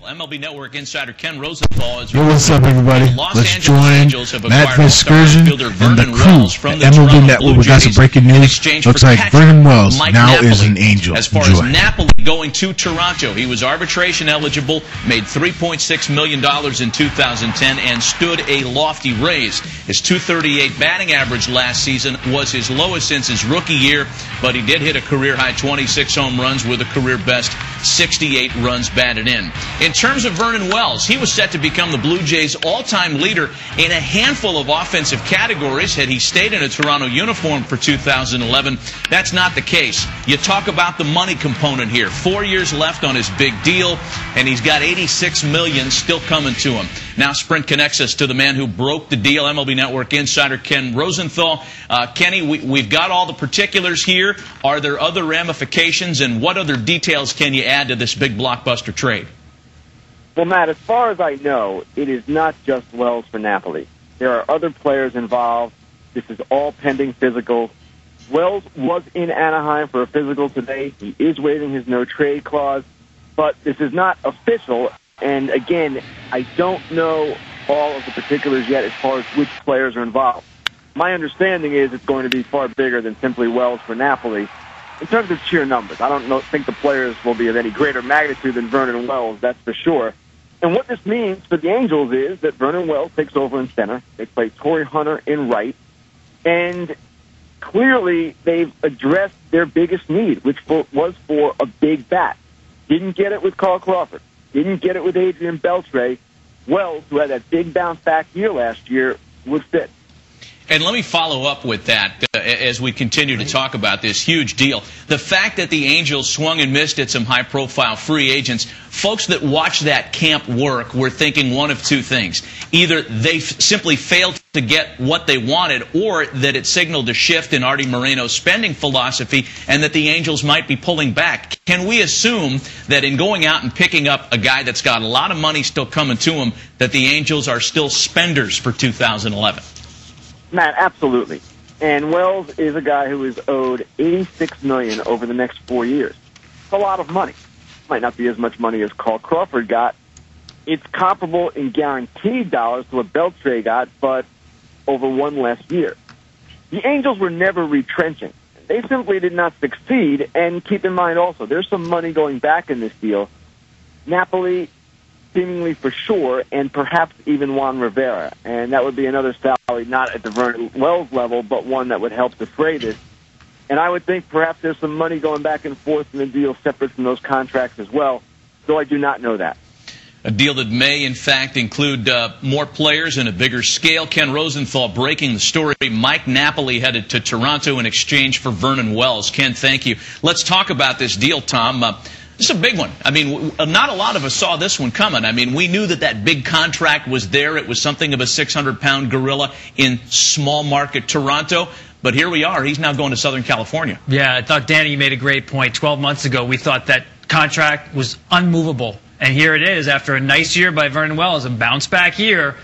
MLB Network insider Ken Rosenthal is what's up, everybody? Let's join Matt Excursion and the crew from the MLB Network. We got some breaking news. Looks like Vernon Wells now is an Angel. As far as Napoli going to Toronto, he was arbitration eligible, made $3.6 million in 2010, and stood a lofty raise. His .238 batting average last season was his lowest since his rookie year, but he did hit a career-high 26 home runs with a career-best 68 runs batted in. In terms of Vernon Wells, he was set to become the Blue Jays' all-time leader in a handful of offensive categories had he stayed in a Toronto uniform for 2011. That's not the case. You talk about the money component here. 4 years left on his big deal, and he's got $86 million still coming to him. Now Sprint connects us to the man who broke the deal, MLB Network insider Ken Rosenthal. Kenny, we've got all the particulars here. Are there other ramifications, and what other details can you add to this big blockbuster trade? Well, Matt, as far as I know, it is not just Wells for Napoli. There are other players involved. This is all pending physicals. Wells was in Anaheim for a physical today. He is waiving his no-trade clause, but this is not official. And again, I don't know all of the particulars yet as far as which players are involved. My understanding is it's going to be far bigger than simply Wells for Napoli. In terms of sheer numbers, I don't think the players will be of any greater magnitude than Vernon Wells, that's for sure. And what this means for the Angels is that Vernon Wells takes over in center. They play Torrey Hunter in right. And clearly they've addressed their biggest need, which was for a big bat. Didn't get it with Carl Crawford. Didn't get it with Adrian Beltre. Wells, who had that big bounce-back year last year, would fit. And let me follow up with that as we continue to talk about this huge deal. The fact that the Angels swung and missed at some high-profile free agents, folks that watched that camp work were thinking one of two things. Either they simply failed to get what they wanted, or that it signaled a shift in Artie Moreno's spending philosophy and that the Angels might be pulling back. Can we assume that in going out and picking up a guy that's got a lot of money still coming to him, that the Angels are still spenders for 2011? Matt, absolutely. And Wells is a guy who is owed $86 million over the next 4 years. It's a lot of money. Might not be as much money as Carl Crawford got. It's comparable in guaranteed dollars to what Beltre got, but over one less year. The Angels were never retrenching. They simply did not succeed, and keep in mind also, there's some money going back in this deal. Napoli, seemingly for sure, and perhaps even Juan Rivera. And that would be another salary, not at the Vernon Wells level, but one that would help defray this. And I would think perhaps there's some money going back and forth in the deal separate from those contracts as well, though I do not know that. A deal that may, in fact, include more players and a bigger scale. Ken Rosenthal breaking the story. Mike Napoli headed to Toronto in exchange for Vernon Wells. Ken, thank you. Let's talk about this deal, Tom. This is a big one. I mean, not a lot of us saw this one coming. I mean, we knew that that big contract was there. It was something of a 600-pound gorilla in small-market Toronto. But here we are. He's now going to Southern California. Yeah, I thought, Danny, you made a great point. 12 months ago, we thought that contract was unmovable. And here it is, after a nice year by Vernon Wells, a bounce-back year.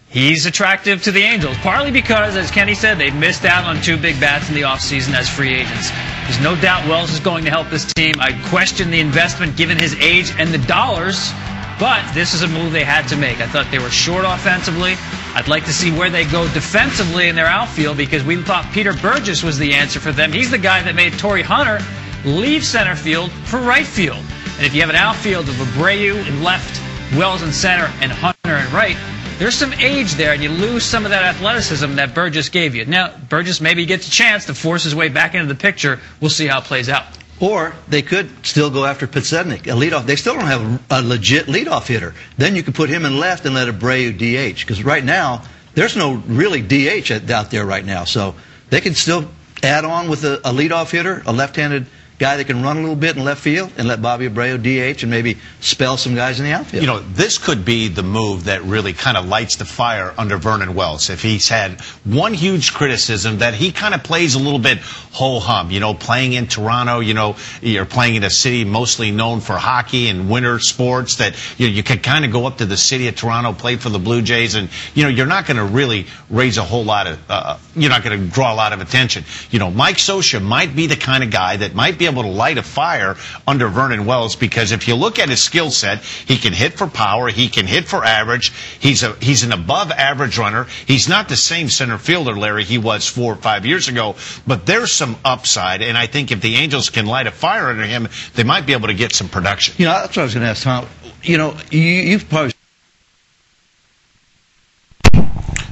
He's attractive to the Angels, partly because, as Kenny said, they missed out on two big bats in the offseason as free agents. There's no doubt Wells is going to help this team. I question the investment given his age and the dollars, but this is a move they had to make. I thought they were short offensively. I'd like to see where they go defensively in their outfield, because we thought Peter Burgess was the answer for them. He's the guy that made Torrey Hunter leave center field for right field. And if you have an outfield of Abreu in left, Wells in center, and Hunter in right, there's some age there, and you lose some of that athleticism that Burgess gave you. Now, Burgess maybe gets a chance to force his way back into the picture. We'll see how it plays out. Or they could still go after Podsednik, a leadoff. They still don't have a legit leadoff hitter. Then you could put him in left and let Abreu DH. Because right now, there's no really DH out there right now. So they can still add on with a leadoff hitter, a left-handed guy that can run a little bit in left field, and let Bobby Abreu DH and maybe spell some guys in the outfield. You know, this could be the move that really kind of lights the fire under Vernon Wells. If he's had one huge criticism, that he kind of plays a little bit ho-hum, you know, playing in Toronto, you know, you're playing in a city mostly known for hockey and winter sports, that you can kind of go up to the city of Toronto, play for the Blue Jays, and, you know, you're not going to really raise a whole lot of, you're not going to draw a lot of attention. You know, Mike Scioscia might be the kind of guy that might be able to light a fire under Vernon Wells, because if you look at his skill set, he can hit for power, he can hit for average, he's an above average runner. He's not the same center fielder, Larry, he was 4 or 5 years ago, but there's some upside, and I think if the Angels can light a fire under him, they might be able to get some production. You know, that's what I was going to ask Tom. You know, you've probably...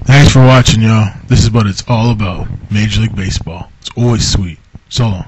Thanks for watching, y'all. This is what it's all about. Major League Baseball. It's always sweet. So long.